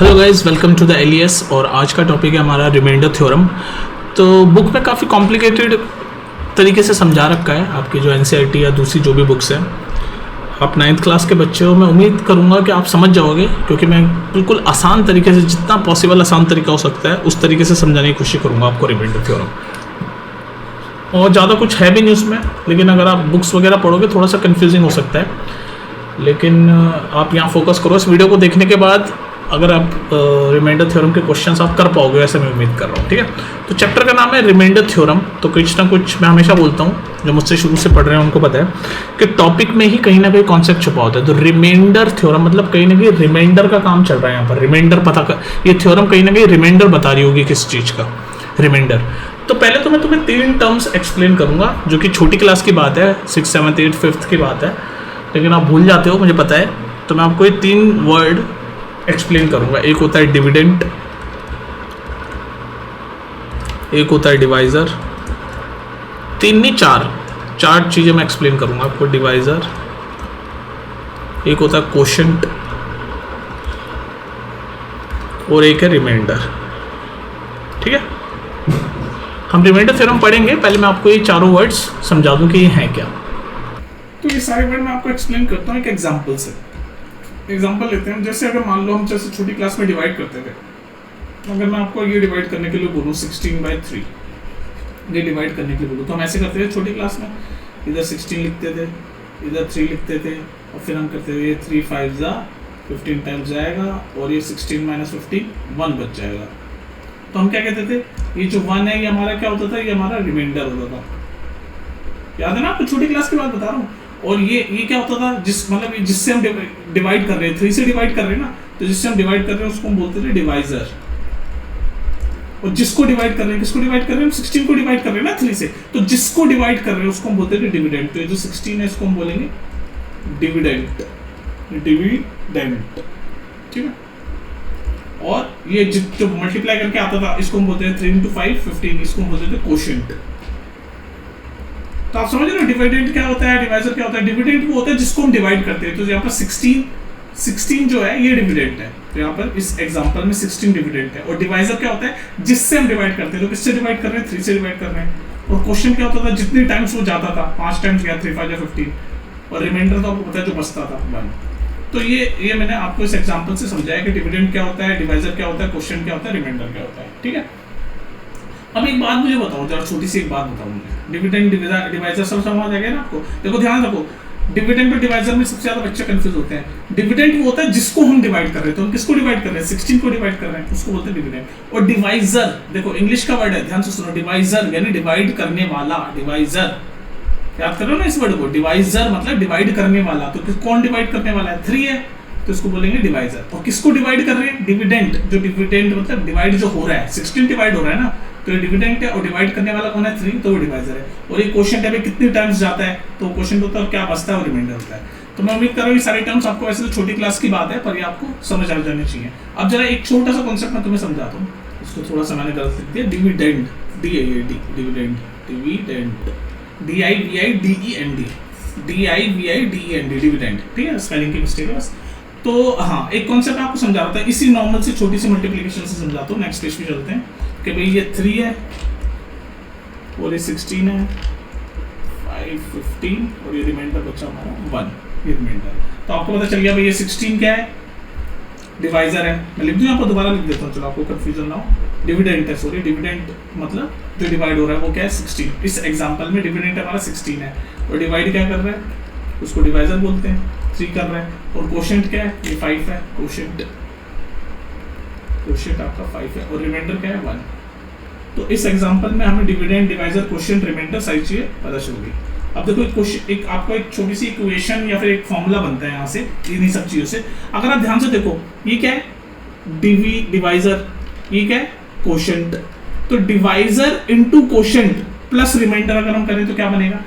Hello guys, welcome to the alias. और आज का टॉपिक है हमारा रिमाइंडर थ्योरम। तो बुक में काफ़ी कॉम्प्लिकेटेड तरीके से समझा रखा है, आपकी जो एनसीईआरटी या दूसरी जो भी बुक्स हैं। आप 9th क्लास के बच्चे हो, मैं उम्मीद करूँगा कि आप समझ जाओगे, क्योंकि मैं बिल्कुल आसान तरीके से, जितना पॉसिबल आसान तरीका हो सकता है उस तरीके से समझाने की कोशिश करूँगा आपको रिमाइंडर थ्योरम। और ज़्यादा कुछ है भी नहीं उसमें, लेकिन अगर आप बुक्स वगैरह पढ़ोगे थोड़ा सा कन्फ्यूजिंग हो सकता है। लेकिन आप यहाँ फोकस करो। इस वीडियो को देखने के बाद अगर आप रिमाइंडर थ्योरम के क्वेश्चंस आप कर पाओगे, ऐसे मैं उम्मीद कर रहा हूँ। ठीक है, तो चैप्टर का नाम है रिमाइंडर थ्योरम। तो कुछ ना कुछ मैं हमेशा बोलता हूँ, जो मुझसे शुरू से पढ़ रहे हैं उनको पता है कि टॉपिक में ही कहीं ना कहीं कॉन्सेप्ट छुपा होता है। तो रिमाइंडर थ्योरम मतलब कहीं ना कहीं रिमाइंडर का काम चल रहा है यहाँ पर। रिमाइंडर पता कर, ये थ्योरम कहीं ना कहीं रिमाइंडर बता रही होगी किस चीज़ का, रिमाइंडर। तो पहले तो मैं तुम्हें 3 टर्म्स एक्सप्लेन करूँगा, जो कि छोटी क्लास की बात है, 6th 7th 8th 5th की बात है, लेकिन आप भूल जाते हो, मुझे पता है। तो मैं आपको ये 3 वर्ड एक्सप्लेन करूंगा। एक होता है डिविडेंड, एक होता है डिवाइजर, 3 नहीं 4 चीज़ें मैं एक्सप्लेन करूंगा आपको। डिवाइजर, एक होता है कोशेंट, और एक है रिमाइंडर। ठीक है, हम रिमाइंडर थ्योरम पढ़ेंगे। पहले मैं आपको ये चारों वर्ड्स समझा दूं कि ये हैं क्या। तो ये सारे वर्ड मैं आपको एक्सप्लेन करता हूँ एक एग्जाम्पल से। एग्जाम्पल लेते हैं, जैसे अगर मान लो हम जैसे छोटी क्लास में डिवाइड करते थे, अगर मैं आपको ये डिवाइड करने के लिए बोलूँ 16/3, ये डिवाइड करने के लिए बोलूँ, तो हम ऐसे करते थे छोटी क्लास में। इधर 16 लिखते थे, इधर 3 लिखते थे, और फिर हम करते थे 3 5 15 टाइम्स जाएगा, और ये 16 - 15 1 बच जाएगा। तो हम क्या कहते थे, ये जो 1 है ये हमारा क्या होता था, ये हमारा रिमाइंडर होता था। याद है ना, आपको छोटी क्लास की बात बता रहा हूँ। और ये क्या होता था, मतलब जिससे हम डिवाइड कर रहे हैं, 3 से डिवाइड कर रहे हैं ना, तो जिससे हम डिवाइड कर रहे हैं उसको हम बोलते थे डिवाइजर। और जिसको डिवाइड कर रहे हैं, किसको डिवाइड कर रहे हैं, 16 को डिवाइड कर रहे हैं ना 3 से, तो जिसको डिवाइड कर रहे हैं उसको हम बोलते थे डिविडेंड। तो ये जो 16 है इसको हम बोलेंगे डिविडेंट, डिविडेंट। ठीक है, और ये जो मल्टीप्लाई करके आता था इसको हम बोलते हैं 3 × 5 15, इसको हम बोलते थे कोशेंट। तो आप समझ रहे हो डिविडेंड क्या होता है, डिवाइजर क्या होता है। डिविडेंड वो होता है जिसको हम डिवाइड करते हैं। तो यहाँ पर 16 जो है ये डिविडेंड है। तो यहाँ पर इस एग्जांपल में 16 डिविडेंड है। और डिवाइजर क्या होता है, जिससे हम डिवाइड करते हैं। तो किससे डिवाइड कर रहे हैं, 3 से डिवाइड कर रहे हैं। और क्वेश्चन क्या होता था, जितनी टाइम्स वो जाता था, 5 टाइम्स गया, 3 5 15, और रिमाइंडर तो आपको पता है जो बचता था 1। तो ये मैंने आपको इस एग्जाम्पल से समझाया कि डिविडेंड क्या होता है, डिवाइजर क्या होता है, क्वेश्चन क्या होता है, रिमाइंडर क्या होता है। ठीक है, अब एक बात मुझे बताओ, जरा छोटी सी एक बात बताओ मुझे। डिविडेंड डिवाइजर सब समझ आ गया ना आपको। देखो ध्यान रखो, डिविडेंड और डिवाइजर में सबसे ज्यादा बच्चे कंफ्यूज होते हैं। डिविडेंड वो होता है जिसको हम डिवाइड कर रहे हैं। तो हम किसको डिवाइड कर रहे हैं, 16 को डिवाइड कर रहे हैं, उसको बोलते हैं डिविडेंड। और डिवाइजर, देखो इंग्लिश का वर्ड है, ध्यान से सुनो, डिवाइजर यानी डिवाइड करने वाला। डिवाइजर, याद कर रहे हो ना इस वर्ड को, डिवाइजर मतलब डिवाइड करने वाला। तो कौन डिवाइड करने वाला है, 3 है, तो इसको बोलेंगे डिवाइजर। और किसको डिवाइड कर रहे हैं, डिविडेंड। जो डिविडेंड मतलब डिवाइड जो हो रहा है, 16 डिवाइड हो रहा है ना, तो ये डिविडेंड है। और डिवाइड करने वाला कौन है, 3, तो वो डिवाइजर है। और ये क्वेश्चन है कितनी टाइम्स जाता है, तो क्वेश्चन होता है क्या बचता है, वो रिमाइंडर होता है। तो मैं उम्मीद कर रहा हूँ ये सारे टर्म्स आपको, वैसे तो छोटी क्लास की बात है, पर ये आपको समझ आ जानी चाहिए। अब जरा एक छोटा सा कॉन्सेप्ट मैं तुम्हें समझाता हूँ। इसको थोड़ा सा मैंने गलत लिख दिया, dividend, DIVID, dividend, dividend, DIVIDEND, DIVIDEND, dividend. ठीक है, स्पेलिंग की मिस्टेक है बस। तो हाँ, एक कॉन्सेप्ट आपको समझा रहा था, इसी नॉर्मल से छोटी सी मल्टीप्लिकेशन से समझाता हूँ। नेक्स्ट पेज पे चलते हैं कि भाई ये 3 है, और ये 16 है, 5 15, और ये रिमाइंडर बचा हमारा 1, ये रिमाइंडर। तो आपको पता चल गया भाई ये 16 क्या है, डिवाइजर है। मैं लिख दूं यहाँ पर, दोबारा लिख देता हूँ, चलो आपको कंफ्यूजन ना हो। डिविडेंड है, सॉरी, डिविडेंड मतलब जो डिवाइड हो रहा है वो क्या है, 16। इस एग्जाम्पल में डिविडेंड हमारा 16 है, और डिवाइड क्या कर रहा है, उसको डिवाइजर बोलते हैं, 3 कर रहा है। और क्वोशिएंट क्या है, ये 5 है, क्वोशिएंट आपका 5 है, और रिमाइंडर क्या है, 1। तो इस एग्जांपल में हमें डिविडेंड, डिवाइजर, क्वोशिएंट, रिमाइंडर सारी चीजें पता चल गई। अब देखो एक आपको एक छोटी सी इक्वेशन या फिर एक फॉर्मूला बनता है यहाँ से इन्हीं सब चीजों से। अगर आप ध्यान से देखो, ये क्या है, डिवाइजर, ये क्या है, क्वोशिएंट। तो divisor into quotient plus remainder अगर हम करें तो क्या बनेगा,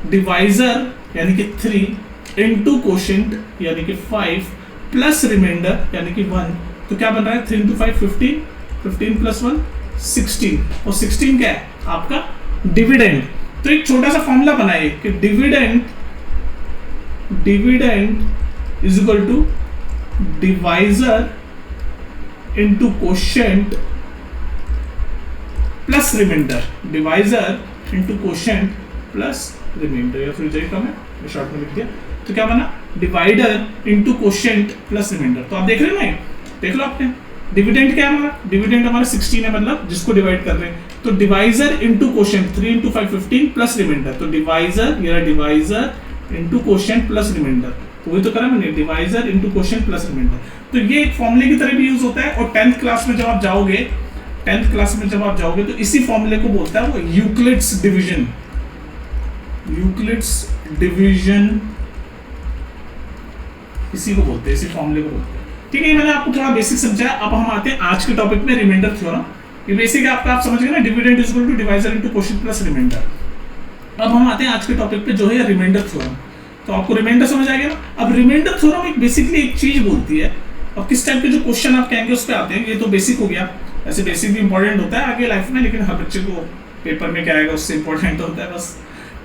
डिवाइजर यानी कि 3 इनटू क्वोशिएंट यानी कि 5 प्लस रिमाइंडर यानी कि 1। तो क्या बन रहा है, 3 × 5 15, 15 + 1 16, और 16 क्या है आपका डिविडेंड। तो एक छोटा सा फॉर्मूला बनाइए कि dividend is equal to divisor into quotient plus remainder, divisor into quotient plus remainder, या फिर जैसे कम है शॉर्ट में लिख दिया, तो क्या बना, divider into quotient plus remainder. तो आप देख रहे हो ना, देख लो आपने, डिविडेंड क्या है हमारा, डिविडेंड हमारा 16 है, मतलब जिसको डिवाइड कर रहे हैं, तो divisor into quotient 3 into 5 15 plus remainder, तो डिवाइजर, ये divisor into quotient plus remainder, तो वही तो करा मैंने, divisor into quotient plus remainder. तो ये एक फॉर्मूले की तरह भी यूज होता है, और 10th क्लास में जब आप जाओगे, 10th क्लास में जब आप जाओगे तो इसी फॉर्मूले को बोलता है वो यूक्लिड्स डिवीजन, यूक्लिड्स डिवीजन इसी को बोलते हैं, इसी फॉर्मूले को बोलते हैं। ठीक है, मैंने आपको थोड़ा बेसिक समझाया। अब हम आते हैं आज के टॉपिक में, रिमाइंडर थ्योरम। ये बेसिक है आपका, आप समझ गए ना, dividend is equal to divisor into quotient plus remainder. अब हम आते हैं आज के टॉपिक पे जो है रिमाइंडर थ्योरम। तो आपको रिमाइंडर समझ आ गया ना। अब रिमाइंडर थ्योरम एक बेसिकली एक चीज बोलती है, अब किस टाइप के जो क्वेश्चन आप कहेंगे उस पे आते हैं। ये तो बेसिक हो गया, ऐसे बेसिक भी इंपॉर्टेंट होता है आगे लाइफ में, लेकिन हर बच्चे को पेपर में क्या आएगा उससे इंपॉर्टेंट होता है बस।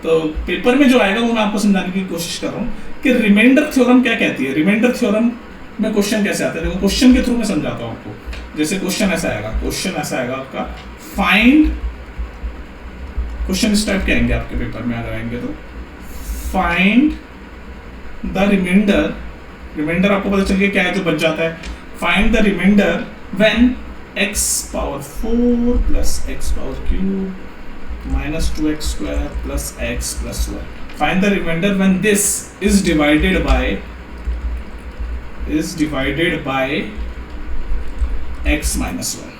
तो पेपर में जो आएगा वो मैं आपको समझाने की कोशिश कर रहा हूँ कि रिमाइंडर थ्योरम क्या कहती है। रिमाइंडर थ्योरम में क्वेश्चन कैसे आता है, देखो क्वेश्चन के थ्रू मैं समझाता हूँ आपको। जैसे क्वेश्चन ऐसा आएगा, क्वेश्चन ऐसा आएगा आपका, फाइंड, क्वेश्चन इस टाइप के आएंगे आपके पेपर में अगर आएंगे तो, फाइंड द रिमाइंडर, रिमाइंडर आपको पता चल गया क्या है जो बच जाता है, find the remainder when x power 4 plus x power cube minus 2x square plus x plus 1। Find the remainder when this is divided by x minus 1।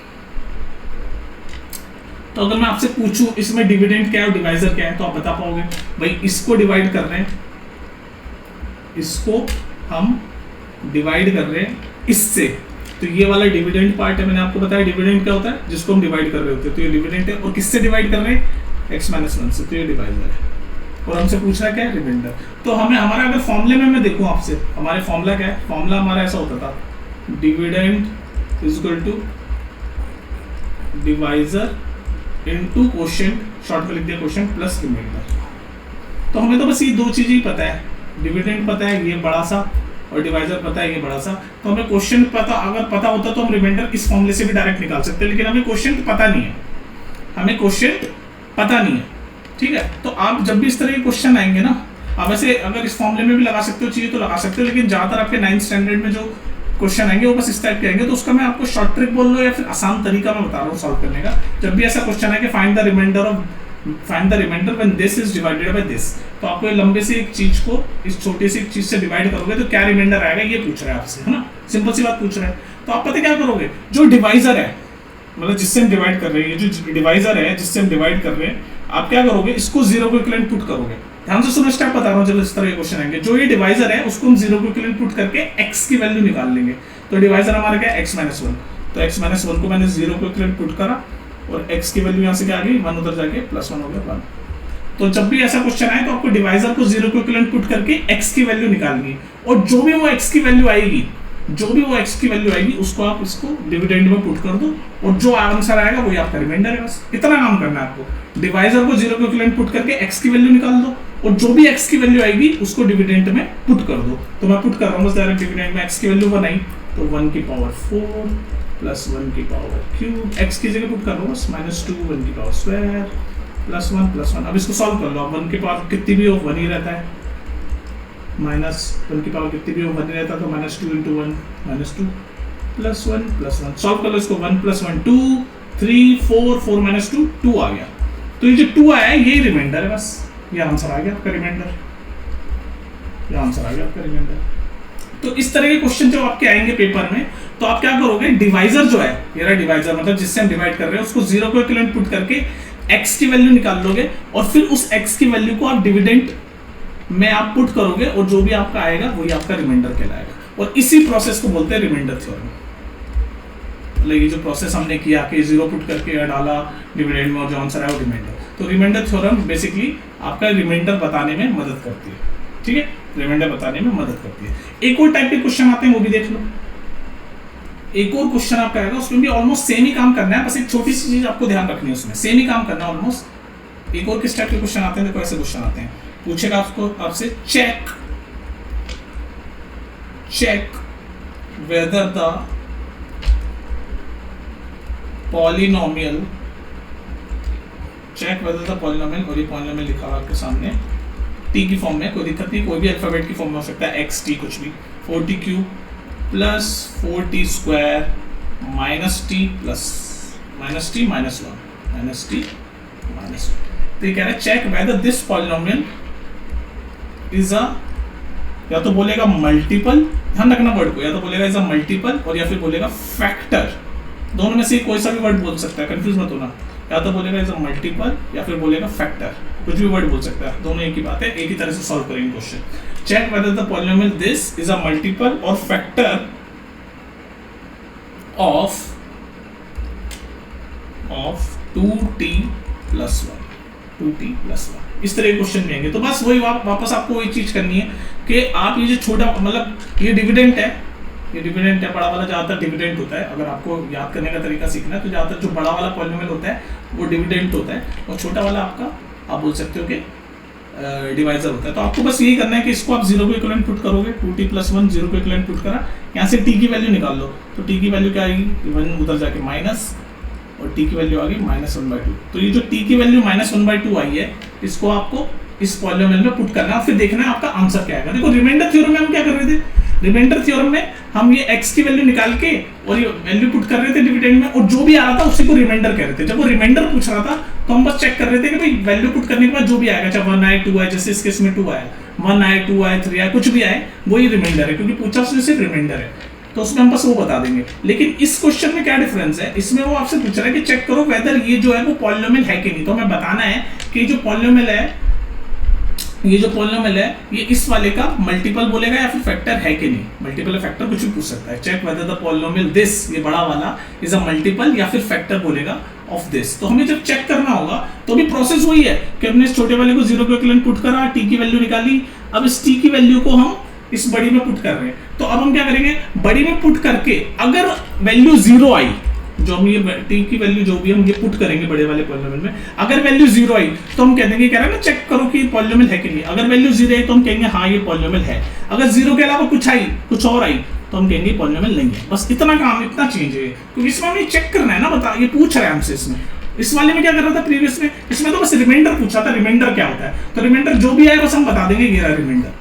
तो अगर मैं आपसे पूछूं इसमें डिविडेंड क्या है और डिवाइजर क्या है, तो आप बता पाओगे भाई इसको डिवाइड कर रहे हैं, इसको हम डिवाइड कर रहे हैं इससे, तो ये वाला डिविडेंड पार्ट है। मैंने आपको बताया डिविडेंड क्या होता है, जिसको हम डिवाइड कर रहे होते हैं, तो ये डिविडेंड है। और किससे डिवाइड कर रहे हैं, x माइनस 1 से, तो ये डिवाइजर है। और हमसे पूछ रहा है क्या, रिमाइंडर। तो हमें हमारा अगर फॉर्मूले में मैं देखूं आपसे, हमारे फॉर्मूला क्या है, फॉर्मूला हमारा ऐसा होता था, dividend is equal to divisor into quotient, short में लिख दिया कोशेंट प्लस रिमाइंडर। तो हमें तो बस ये दो चीजें ही पता है, डिविडेंड पता है ये बड़ा सा, और डिवाइजर पता है ये बड़ा सा। तो हमें क्वेश्चन पता, अगर पता होता तो हम रिमाइंडर इस फॉर्मूले से भी डायरेक्ट निकाल सकते हैं, लेकिन हमें क्वेश्चन पता नहीं है, हमें क्वेश्चन पता नहीं है। ठीक है, तो आप जब भी इस तरह के क्वेश्चन आएंगे ना, आप वैसे अगर इस फॉर्मूले में भी लगा सकते हो, चाहिए तो लगा सकते हो, लेकिन ज्यादातर आपके 9th स्टैंडर्ड में जो क्वेश्चन आएंगे वो बस इस टाइप के आएंगे। तो उसका मैं आपको शॉर्ट ट्रिक बोल लो या फिर आसान तरीका मैं बता रहा हूँ सॉल्व करने का। जब भी ऐसा क्वेश्चन है कि find the remainder when this is divided by this, तो आपको लंबे से एक चीज को इस छोटी सी एक चीज से डिवाइड करोगे तो क्या रिमाइंडर आएगा, ये पूछ रहा है आपसे, है ना, सिंपल सी बात पूछ रहा है। तो आप पता क्या करोगे, जो डिवाइजर है, मतलब जिससे हम डिवाइड कर रहे हैं, ये जो डिवाइजर है जिससे हम डिवाइड कर रहे हैं, आप क्या करोगे, इसको जीरो को इक्विवेलेंट पुट करोगे। ध्यान से सुनो, स्टेप बता रहा हूँ, जब इस तरह के क्वेश्चन आएंगे, जो ये डिवाइजर है उसको हम जीरो को इक्विवेलेंट पुट करके x की वैल्यू निकाल लेंगे। तो डिवाइजर हमारा क्या है, x माइनस 1, तो x माइनस 1 को मैंने जीरो को इक्विवेलेंट पुट करा, और x की वैल्यू यहाँ से क्या आ गई, 1 उधर जाके प्लस 1 हो गया 1। तो जब भी ऐसा क्वेश्चन आए तो आपको डिवाइजर को जीरो को इक्विवेलेंट पुट करके x की वैल्यू निकालनी, और जो भी वो x की वैल्यू आएगी, उसको आप इसको डिविडेंड में पुट कर दो, और जो आंसर आएगा वही आपका रिमाइंडर है। बस इतना काम करना है आपको, डिवाइजर को जीरो को इक्विवेलेंट पुट करके x की वैल्यू निकाल दो, और जो भी x की वैल्यू आएगी उसको डिविडेंड में पुट कर दो। तो मैं पुट कर रहा हूँ बस डायरेक्ट डिविडेंड में, x की वैल्यू 1 आई तो 1 की पावर 4 प्लस 1 की पावर क्यूब, x की जगह पुट कर रहा हूँ बस -2 1 की पावर स्क्वायर प्लस 1। अब इसको सॉल्व कर लो, अब 1 की पावर कितनी भी हो 1 ही रहता है, -1 की पावर कितनी भी हो 1 ही रहता है, तो -2 × 1 -2 प्लस 1 सॉल्व कर लो इसको, 1 + 1 2 3 4 4 -2 2 आ गया। तो ये जो 2 आया है यही रिमाइंडर है, बस ये आंसर आ गया आपका रिमाइंडर, ये आंसर आ गया आपका रिमाइंडर। तो इस तरह के क्वेश्चन जब आपके आएंगे पेपर में, तो आप क्या करोगे, डिवाइजर जो है, ये रहा डिवाइजर, मतलब जिससे हम डिवाइड कर रहे हैं, उसको जीरो को इक्विवेलेंट पुट करके x की वैल्यू निकाल लोगे, और फिर उस x की वैल्यू को आप डिविडेंड में आप पुट करोगे, और जो भी आपका आएगा वही आपका रिमाइंडर कहलाएगा। और इसी प्रोसेस को बोलते हैं रिमाइंडर थ्योरम। मतलब ये जो प्रोसेस हमने किया कि जीरो पुट करके डाला डिविडेंड में, और जो आंसर आया वो रिमाइंडर। तो रिमाइंडर थ्योरम बेसिकली आपका रिमाइंडर बताने में मदद करती है। ठीक है, रिमाइंडर बताने में मदद करती है। एक और टाइप के क्वेश्चन आते हैं, वो भी देख लो। एक और क्वेश्चन आपका आएगा, उसमें भी ऑलमोस्ट सेम ही काम करना है, बस एक छोटी सी चीज आपको ध्यान रखनी है, उसमें सेम ही काम करना है ऑलमोस्ट। एक और किस टाइप के क्वेश्चन आते हैं, देखो ऐसे क्वेश्चन आते हैं, पूछेगा आपसे check whether the polynomial, check whether the polynomial, और ये पॉलिनोमियल लिखा हुआ आपके सामने टी की फॉर्म में, कोई दिक्कत नहीं, कोई भी अल्फाबेट की फॉर्म में हो सकता है, एक्स टी कुछ भी, 4t³ plus 4t square minus T plus minus T minus 1 minus T minus 1। तो ये कह रहा है check whether this polynomial is a, या तो बोलेगा मल्टीपल, ध्यान रखना वर्ड को, या तो बोलेगा इज अ मल्टीपल और या फिर बोलेगा फैक्टर, दोनों में से कोई सा भी वर्ड बोल सकता है, कंफ्यूज मत होना, या तो बोलेगा इज अ मल्टीपल या फिर बोलेगा फैक्टर, कुछ भी वर्ड बोल सकता है, दोनों एक ही बात है, एक ही तरह से सॉल्व करेंगे question. Check whether the polynomial this is a multiple और फैक्टर ऑफ 2t प्लस 1, इस तरह के क्वेश्चन में आएंगे। तो बस वही वापस आपको वही चीज करनी है कि आप ये जो छोटा, मतलब ये डिविडेंड है, ये डिविडेंड है, बड़ा वाला ज्यादातर डिविडेंड होता है, अगर आपको याद करने का तरीका सीखना है तो ज्यादातर जो बड़ा वाला पॉलिनोमियल होता है वो डिविडेंड होता है, और छोटा वाला आपका आप बोल सकते हो कि डिवाइजर होता है। तो आपको बस यही करना है कि इसको आप 0 को इक्विवेलेंट पुट करोगे, 2t प्लस 1 0 को इक्विवेलेंट पुट करा, यहाँ से t की वैल्यू निकाल लो, तो t की वैल्यू क्या आएगी, 1 उधर जाके माइनस, और t की वैल्यू आ गई -1/2। तो ये जो t की वैल्यू -1/2 आई है, इसको आपको इस पॉलिनोमियल में पुट करना है, फिर देखना है आपका आंसर क्या आएगा। देखो रिमाइंडर थ्योरम में हम क्या कर रहे थे, रिमाइंडर थ्योरम में हम ये x की वैल्यू निकाल के और ये वैल्यू पुट कर रहे थे डिविडेंड में, और जो भी आ रहा था उसी को रिमाइंडर कह रहे थे। जब वो रिमाइंडर पूछ रहा था तो हम बस चेक कर रहे थे कि भाई वैल्यू पुट करने के बाद जो भी आएगा, चाहे 1 आए 2 आए, जैसे इस केस में 2 आया, 1 आए 2 आए 3 आए, कुछ भी आए, वो ही रिमाइंडर है, क्योंकि पूछा उसने सिर्फ रिमाइंडर है, तो उसमें हम बस वो बता देंगे। लेकिन इस क्वेश्चन में क्या डिफरेंस है, इसमें वो आपसे पूछ रहा है कि चेक करो वेदर ये जो है वो पॉलिनोमियल है कि नहीं। तो हमें बताना है कि जो पॉलिनोमियल है, ये जो पॉलिनोमियल है, ये इस वाले का मल्टीपल बोलेगा या फिर फैक्टर है कि नहीं। मल्टीपल या फैक्टर कुछ भी पूछ सकता है। Check whether the polynomial this, ये बड़ा वाला, इज अ मल्टीपल या फिर फैक्टर बोलेगा ऑफ दिस। तो हमें जब चेक करना होगा तो भी प्रोसेस वही है कि हमने इस छोटे वाले को 0 को इक्विवेलेंट पुट करा, t की वैल्यू निकाली, अब इस t की वैल्यू को हम इस बड़ी में पुट कर रहे हैं। तो अब हम क्या करेंगे, बड़ी में पुट करके अगर वैल्यू 0 आई, जो हम ये t की वैल्यू जो भी हम ये पुट करेंगे बड़े वाले पॉलिनोमियल में, अगर वैल्यू 0 आई तो हम कह देंगे, कह रहा है ना चेक करो कि पॉलिनोमियल है कि नहीं। अगर वैल्यू 0 आई तो हम कहेंगे हाँ ये पॉलिनोमियल है। अगर 0 के अलावा कुछ आई, कुछ और आई, तो हम कहेंगे पॉलिनोमियल नहीं है। बस इतना काम, इतना चेंज है, क्योंकि इसमें हमें चेक करना है ना, बता ये पूछ रहा है हमसे। इसमें इस वाले में क्या कर रहा था प्रीवियस में, इसमें तो बस रिमाइंडर पूछा था, रिमाइंडर क्या होता है, तो रिमाइंडर जो भी आए बस हम बता देंगे ये रहा रिमाइंडर।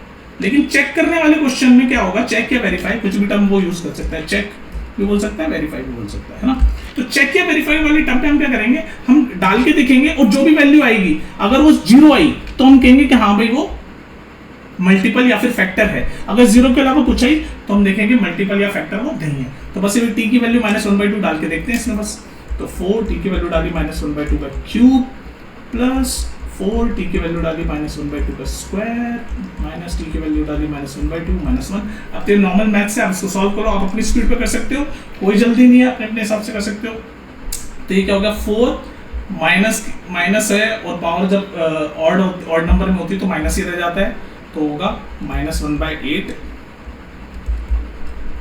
लेकिन चेक करने वाले क्वेश्चन में क्या होगा, चेक या वेरीफाई, कुछ भी टर्म वो यूज कर सकता है, चेक भी बोल सकता है, वेरीफाई भी बोल सकता है ना। तो चेक या वेरीफाई वाली टर्म पे हम क्या करेंगे, हम डाल के देखेंगे, और जो भी वैल्यू आएगी अगर वो 0 आई तो हम कहेंगे कि हाँ भाई वो मल्टीपल या फिर फैक्टर है। अगर 0 के अलावा कुछ आई तो हम देखेंगे मल्टीपल या फैक्टर वो नहीं है। तो बस ये t की वैल्यू -1/2 डाल के देखते हैं इसमें बस। तो 4t की वैल्यू डाली -1/2 का क्यूब प्लस 4t की वैल्यू डाली -1/2 का स्क्वायर माइनस t की वैल्यू डाली -1/2 -1। अब तो नॉर्मल मैथ से आप इसको सॉल्व करो, आप अपनी स्पीड पे कर सकते हो, कोई जल्दी नहीं है, अपने हिसाब से कर सकते हो। तो ये क्या हो गया, 4 माइनस है, और पावर जब ऑड नंबर में होती है तो माइनस ही रह जाता है, तो होगा -1/8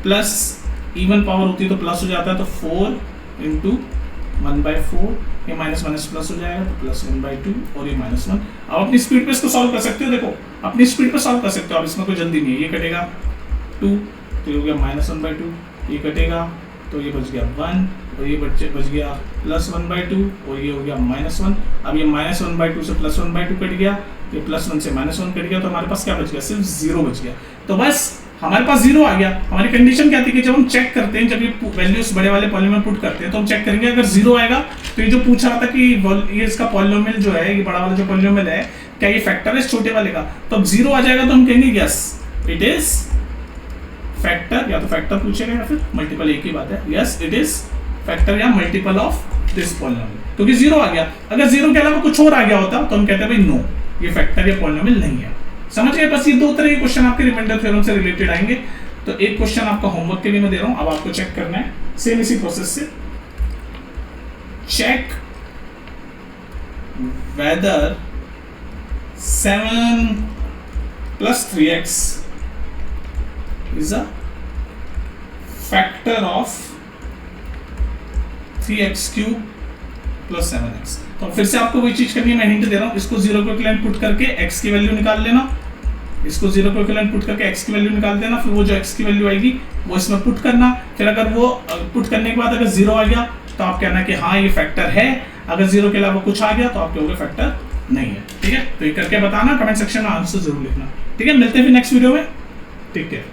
प्लस इवन पावर होती है तो प्लस हो जाता है, तो 4 × 1/4, ये माइनस माइनस प्लस हो जाएगा तो +1/2 और ये -1। अब अपनी स्पीड पे इसको सॉल्व कर सकते हो, देखो अपनी स्पीड पे सॉल्व कर सकते हो आप, इसमें कोई जल्दी नहीं है। ये कटेगा 2 तो ये हो गया -1/2, ये कटेगा तो ये बच गया 1, और ये बच गया +1/2 और ये हो गया -1। अब ये -1/2 से +1/2 कट गया, ये +1 से -1 कट गया, तो हमारे पास क्या बच गया, सिर्फ 0 बच गया। तो बस हमारे पास 0 आ गया। हमारी कंडीशन क्या थी कि जब हम चेक करते हैं, जब ये वैल्यूज बड़े वाले पॉलिनोमियल पुट करते हैं तो हम चेक करेंगे अगर 0 आएगा तो ये जो पूछ रहा था कि ये इसका पॉलिनोमियल जो है, ये बड़ा वाला जो पॉलिनोमियल है, क्या ये फैक्टर है इस छोटे वाले का, तो अब 0 आ जाएगा तो हम कहेंगे यस इट इज फैक्टर, या तो फैक्टर पूछेगा या फिर मल्टीपल, एक ही बात है, यस इट इज फैक्टर या मल्टीपल ऑफ दिस पॉलिनोमियल, क्योंकि 0 आ गया। अगर 0 के अलावा कुछ और आ गया होता तो हम कहते हैं भाई नो ये फैक्टर या पॉलिनोमियल नहीं है। समझ गए। बस ये 2 तरह के क्वेश्चन आपके रिमाइंडर थ्योरम से रिलेटेड आएंगे। तो एक क्वेश्चन आपका होमवर्क के लिए मैं दे रहा हूं, अब आपको चेक करना है सेम इसी प्रोसेस से, check whether 7 + 3x is a factor of 3x³ + 7x। तो फिर से आपको वही चीज करनी है, मैं हिंट दे रहा हूं, इसको 0 को इक्विवेलेंट पुट करके x की वैल्यू निकाल लेना, इसको 0 को इक्विवेलेंट पुट करके x की वैल्यू निकाल देना, फिर वो जो x की वैल्यू आएगी वो इसमें पुट करना, फिर अगर वो पुट करने के बाद अगर 0 आ गया तो आप कहना कि हाँ ये फैक्टर है, अगर 0 के अलावा कुछ आ गया तो आप कहोगे फैक्टर नहीं है। ठीक है, तो ये करके बताना, कमेंट सेक्शन में आंसर जरूर लिखना। ठीक है, मिलते हैं फिर नेक्स्ट वीडियो में, टेक केयर।